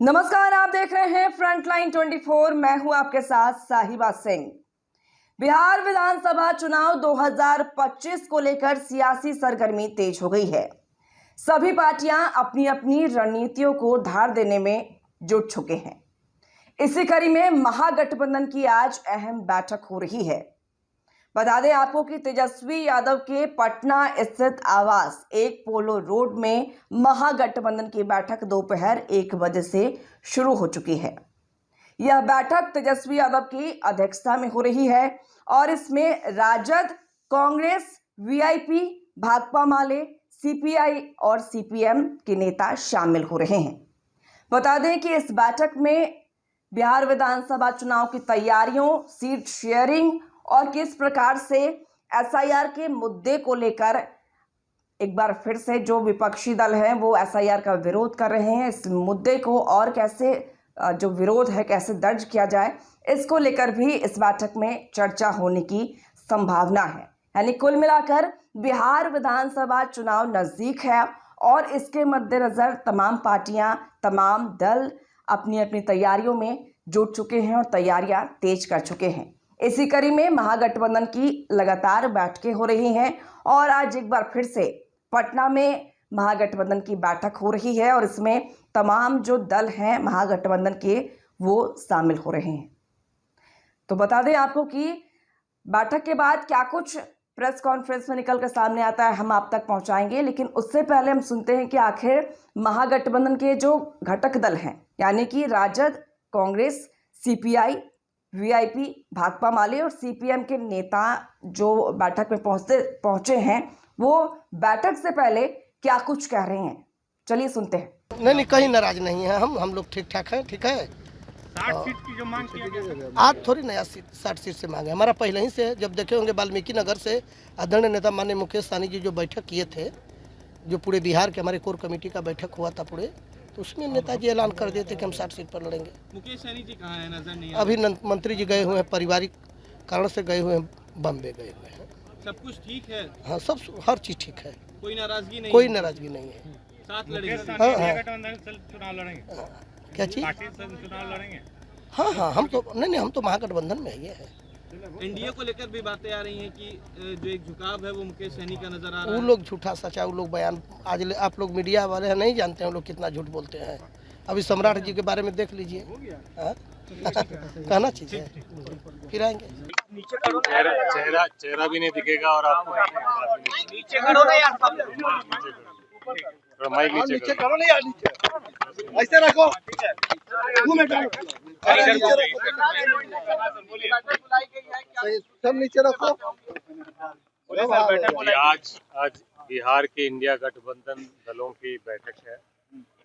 नमस्कार, आप देख रहे हैं फ्रंटलाइन 24। मैं हूं आपके साथ साहिबा सिंह। बिहार विधानसभा चुनाव 2025 को लेकर सियासी सरगर्मी तेज हो गई है। सभी पार्टियां अपनी अपनी रणनीतियों को धार देने में जुट चुके हैं। इसी कड़ी में महागठबंधन की आज अहम बैठक हो रही है। बता दें आपको कि तेजस्वी यादव के पटना स्थित आवास एक पोलो रोड में महागठबंधन की बैठक दोपहर 1 बजे से शुरू हो चुकी है। यह बैठक तेजस्वी यादव की अध्यक्षता में हो रही है और इसमें राजद, कांग्रेस, वीआईपी, भाकपा माले, सीपीआई और सीपीएम के नेता शामिल हो रहे हैं। बता दें कि इस बैठक में बिहार विधानसभा चुनाव की तैयारियों, सीट शेयरिंग और किस प्रकार से एसआईआर के मुद्दे को लेकर एक बार फिर से जो विपक्षी दल हैं वो एसआईआर का विरोध कर रहे हैं, इस मुद्दे को और कैसे जो विरोध है कैसे दर्ज किया जाए, इसको लेकर भी इस बैठक में चर्चा होने की संभावना है। यानी कुल मिलाकर बिहार विधानसभा चुनाव नजदीक है और इसके मद्देनजर तमाम पार्टियां, तमाम दल अपनी अपनी तैयारियों में जुट चुके हैं और तैयारियां तेज कर चुके हैं। इसी कड़ी में महागठबंधन की लगातार बैठकें हो रही हैं और आज एक बार फिर से पटना में महागठबंधन की बैठक हो रही है और इसमें तमाम जो दल हैं महागठबंधन के वो शामिल हो रहे हैं। तो बता दें आपको कि बैठक के बाद क्या कुछ प्रेस कॉन्फ्रेंस में निकल कर सामने आता है, हम आप तक पहुंचाएंगे। लेकिन उससे पहले हम सुनते हैं कि आखिर महागठबंधन के जो घटक दल हैं यानी कि राजद, कांग्रेस, सीपीआई, वीआईपी, भाकपा माले और सीपीएम के नेता जो बैठक में पहुंचे हैं वो बैठक से पहले क्या कुछ कह रहे हैं, चलिए सुनते हैं। नहीं, कहीं नाराज नहीं है। हम लोग ठीक ठाक हैं। ठीक है, 60 सीट की जो मांग किया गया आज थोड़ी नया सीट 60 सीट से मांगे, हमारा पहले ही से है। जब देखे होंगे वाल्मीकि नगर से आदरणीय नेता माननीय मुकेश सहनी जी जो बैठक किए थे, जो पूरे बिहार के हमारे कोर कमेटी का बैठक हुआ था पूरे, तो उसमें नेताजी ऐलान कर देते कि हम 60 सीट पर लड़ेंगे। मुकेश सहनी जी कहाँ है, नजर नहीं अभी मंत्री जी गए हुए हैं, पारिवारिक कारण से गए हुए हैं, बम्बे गए हुए हैं। सब कुछ ठीक है? हाँ, सब हर चीज़ ठीक है, कोई नाराजगी नहीं? कोई नाराजगी नहीं है। साथ लड़ेंगे? चुनाव लड़ेंगे? क्या चीज़? चुनाव लड़ेंगे? हाँ, हम तो नहीं, हम तो महागठबंधन में ही है। एनडीए को लेकर भी बातें आ रही हैं कि जो एक झुकाव है वो मुकेश सहनी का नजर आ रहा है। वो लोग झूठा सचा, वो लोग बयान आज आप लोग मीडिया वाले हैं, नहीं जानते हैं वो लोग कितना झूठ बोलते हैं। अभी सम्राट जी के बारे में देख लीजिए, कहना चाहिए, फिर आएंगे। चेहरा भी नहीं दिखेगा और आपको नीचे करो ना यार, माइक नीचे करो। ना यार, नीचे ऐसे रखो, सब नीचे रखो। आज बिहार के इंडिया गठबंधन दलों की बैठक है।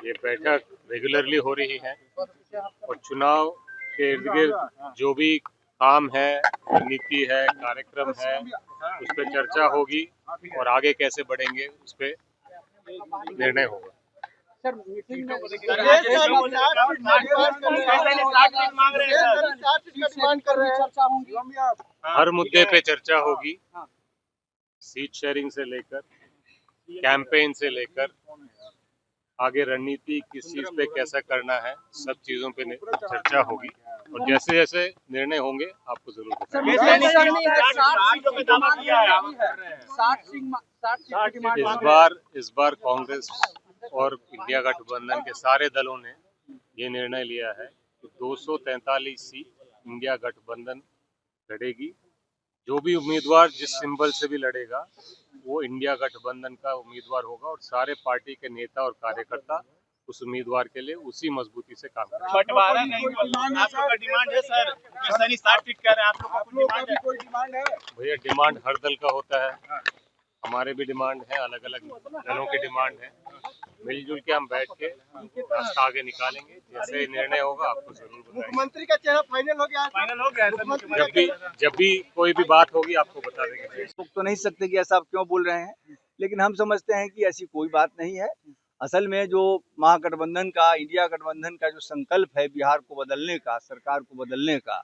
ये बैठक रेगुलरली हो रही है और चुनाव के इर्द गिर्द जो भी काम है, नीति है, कार्यक्रम है, उस पर चर्चा होगी और आगे कैसे बढ़ेंगे उस पर निर्णय होगा। हर मुद्दे पे चर्चा होगी, सीट शेयरिंग से लेकर कैंपेन से लेकर आगे रणनीति किस चीज पे कैसा करना है, सब चीजों पे चर्चा होगी और जैसे जैसे निर्णय होंगे आपको जरूर बताएंगे। इस बार कांग्रेस और इंडिया गठबंधन के सारे दलों ने ये निर्णय लिया है कि 243 सीट इंडिया गठबंधन लड़ेगी। जो भी उम्मीदवार जिस सिंबल से भी लड़ेगा वो इंडिया गठबंधन का उम्मीदवार होगा और सारे पार्टी के नेता और कार्यकर्ता उस उम्मीदवार के लिए उसी मजबूती से काम करेंगे। बंटवारा नहीं, आप लोग का डिमांड है सर, सहनी 60 सीट कह रहे हैं, आप लोग का कोई डिमांड है? भैया डिमांड हर दल का होता है, हमारे भी डिमांड है, अलग अलग दलों की डिमांड है। मिलजुल के हम बैठ के रास्ता आगे निकालेंगे, जैसे निर्णय होगा आपको जरूर बताएंगे। मुख्यमंत्री का चेहरा फाइनल हो गया? फाइनल हो गया। जब भी कोई भी बात होगी आपको बता देंगे। तो नहीं सकते कि ऐसा आप क्यों बोल रहे हैं, लेकिन हम समझते हैं कि ऐसी कोई बात नहीं है। असल में जो महागठबंधन का, इंडिया गठबंधन का जो संकल्प है बिहार को बदलने का, सरकार को बदलने का,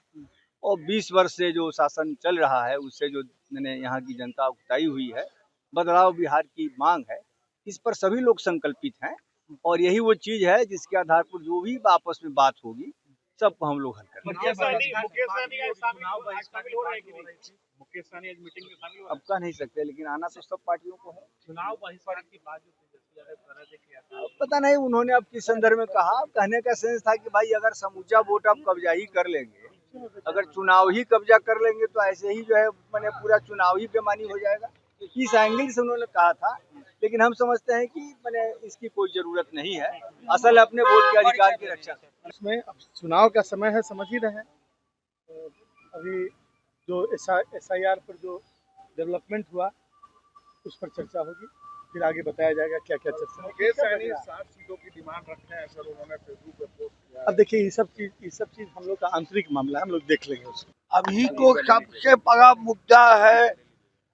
और 20 वर्ष से जो शासन चल रहा है उससे जो मैंने यहाँ की जनता उकताई हुई है, बदलाव बिहार की मांग है, इस पर सभी लोग संकल्पित हैं और यही वो चीज है जिसके आधार पर जो भी आपस में बात होगी सबको हम लोग हल करेंगे। मुकेश सहनी शामिल हो रहे हैं कि नहीं? मुकेश सहनी आज मीटिंग में शामिल हो रहे अब कह नहीं सकते, लेकिन आना तो सब पार्टियों को है। चुनाव बहिष्कार की बात जो तेजस्वी यादव कर रहे थे किया था। अब पता नहीं उन्होंने अब किस संदर्भ में कहा। कहने का सेंस था कि भाई अगर समूचा वोट आप कब्जा ही कर लेंगे, अगर चुनाव ही कब्जा कर लेंगे तो ऐसे ही जो है मैंने पूरा चुनाव ही बेमानी हो जाएगा। इस एंगल से उन्होंने कहा था, लेकिन हम समझते हैं कि मैंने इसकी कोई जरूरत नहीं है। असल अपने वोट के अधिकार की रक्षा करें। इसमें अब चुनाव का समय है, समझ ही रहे हैं। तो अभी जो SIR पर जो डेवलपमेंट हुआ उस पर चर्चा होगी, फिर आगे बताया जाएगा क्या क्या चर्चा। 60 सीटों की डिमांड रखते हैं सर, उन्होंने फेसबुक पर पोस्ट किया। अब देखिए ये सब चीज हम लोग का आंतरिक मामला है, हम लोग देख लेंगे उसको। अभी को सबसे बड़ा मुद्दा है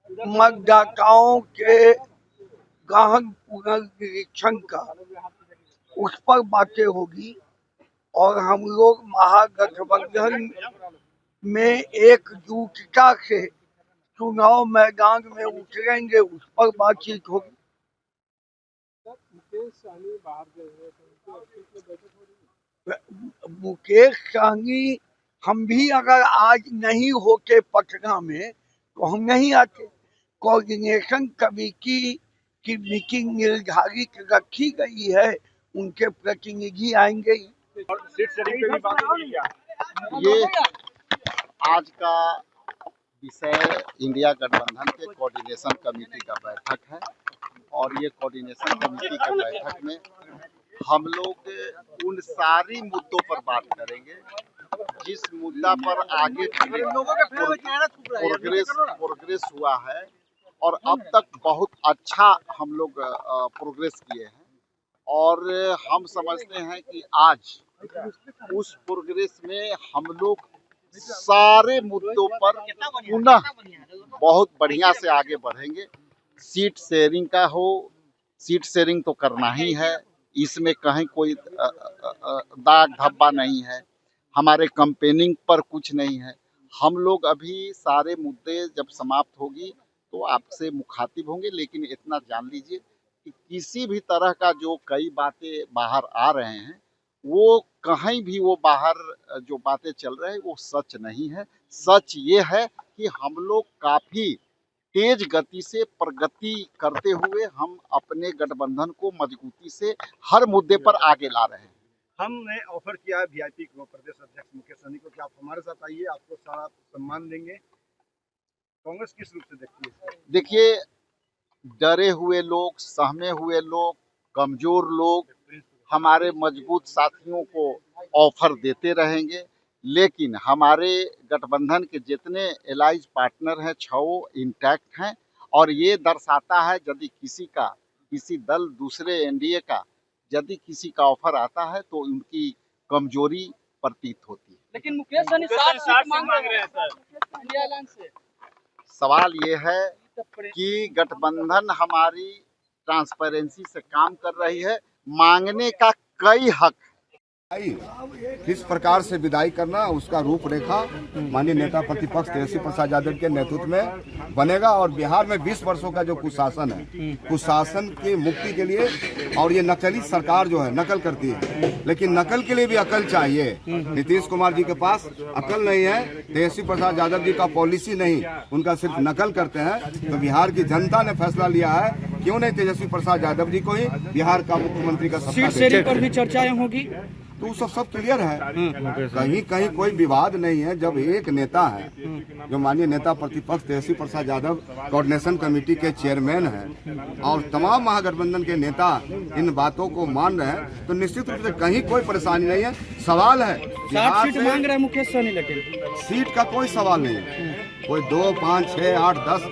मतदाताओं के गहन पुनर्निरीक्षण का, उस पर बातें होगी। और हम लोग महागठबंधन में एकजुटता से चुनाव मैदान में उतरेंगे, उस पर बातचीत होगी। मुकेश सहनी हम भी अगर आज नहीं होते पटना में तो हम नहीं आते। कोऑर्डिनेशन कमेटी की मीटिंग निर्धारित रखी गई है, उनके प्रतिनिधि आएंगे। सीट शेयरिंग पे भी बात होगी क्या? ये आज का विषय इंडिया गठबंधन के कोऑर्डिनेशन कमेटी का बैठक है और ये कोऑर्डिनेशन कमेटी के बैठक में हम लोग उन सारी मुद्दों पर बात करेंगे जिस मुद्दा पर आगे प्रोग्रेस हुआ है और अब तक बहुत अच्छा हम लोग प्रोग्रेस किए हैं। और हम समझते हैं कि आज उस प्रोग्रेस में हम लोग सारे मुद्दों पर पुनः बहुत बढ़िया से आगे बढ़ेंगे। सीट शेयरिंग का हो, सीट शेयरिंग तो करना ही है, इसमें कहीं कोई दाग धब्बा नहीं है, हमारे कैंपेनिंग पर कुछ नहीं है। हम लोग अभी सारे मुद्दे जब समाप्त होगी तो आपसे मुखातिब होंगे, लेकिन इतना जान लीजिए कि किसी भी तरह का जो कई बातें बाहर आ रहे हैं वो कहीं भी वो बाहर जो बातें चल रहे हैं वो सच नहीं है। सच ये है कि हम लोग काफ़ी तेज गति से प्रगति करते हुए हम अपने गठबंधन को मजबूती से हर मुद्दे पर आगे ला रहे हैं। हमने ऑफर किया है VIP को प्रदेश अध्यक्ष मुकेश सहनी को कि आप हमारे साथ आइए, आपको सारा सम्मान देंगे। कांग्रेस किस रूप से देखती है? देखिए, डरे हुए लोग, सहमे हुए लोग, कमजोर लोग हमारे मजबूत साथियों को ऑफर देते रहेंगे, लेकिन हमारे गठबंधन के जितने एलाइज पार्टनर हैं 6 इंटैक्ट हैं। और ये दर्शाता है यदि किसी दल दूसरे NDA का यदि किसी का ऑफर आता है तो उनकी कमजोरी प्रतीत होती है। लेकिन मुकेश सहनी 60 सीट मांग रहे हैं सर इंडिया अलायंस से। सवाल ये है कि गठबंधन हमारी ट्रांसपेरेंसी से काम कर रही है, मांगने का कई हक। किस प्रकार से विदाई करना उसका रूपरेखा माननीय नेता प्रतिपक्ष तेजस्वी प्रसाद यादव के नेतृत्व में बनेगा। और बिहार में 20 वर्षों का जो कुशासन है, कुशासन की मुक्ति के लिए, और ये नकली सरकार जो है नकल करती है, लेकिन नकल के लिए भी अकल चाहिए। नीतीश कुमार जी के पास अकल नहीं है, तेजस्वी प्रसाद यादव जी का पॉलिसी नहीं, उनका सिर्फ नकल करते हैं। तो बिहार की जनता ने फैसला लिया है, क्यों नहीं तेजस्वी प्रसाद यादव जी को ही बिहार का मुख्यमंत्री का सीट शेयरिंग पर भी चर्चाएं होगी, तो सब क्लियर है, कहीं कोई विवाद नहीं है। जब एक नेता है जो माननीय नेता प्रतिपक्ष तेजस्वी प्रसाद यादव कोऑर्डिनेशन कमेटी के चेयरमैन हैं और तमाम महागठबंधन के नेता इन बातों को मान रहे हैं, तो निश्चित रूप से कहीं कोई परेशानी नहीं है। सवाल है 60 सीट मांग रहे हैं मुकेश सहनी, लेकिन सीट का कोई सवाल नहीं है। कोई 2, 5, 6, 8, 10